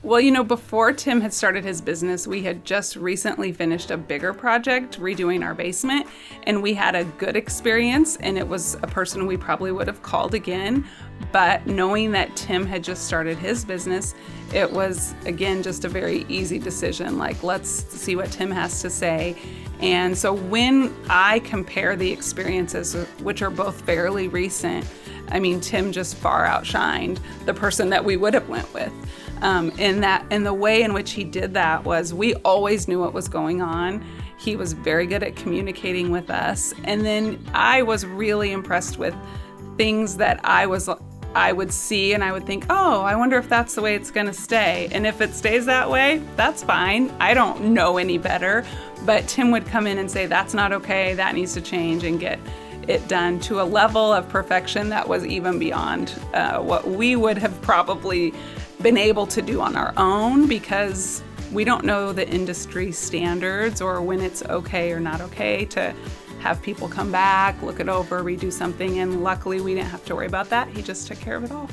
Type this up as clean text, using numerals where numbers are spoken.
Well, before Tim had started his business, we had just recently finished a bigger project, redoing our basement, and we had a good experience, and it was a person we probably would have called again. But knowing that Tim had just started his business, it was, again, just a very easy decision. Like, let's see what Tim has to say. And so when I compare the experiences, which are both fairly recent, I mean, Tim just far outshined the person that we would have went with. And the way in which he did that was we always knew what was going on. He was very good at communicating with us. And then I was really impressed with things that I would see and I would think, oh, I wonder if that's the way it's going to stay. And if it stays that way, that's fine. I don't know any better. But Tim would come in and say, that's not okay, that needs to change, and get it done to a level of perfection that was even beyond what we would have probably been able to do on our own, because we don't know the industry standards or when it's okay or not okay to have people come back, look it over, redo something, and luckily we didn't have to worry about that. He just took care of it all.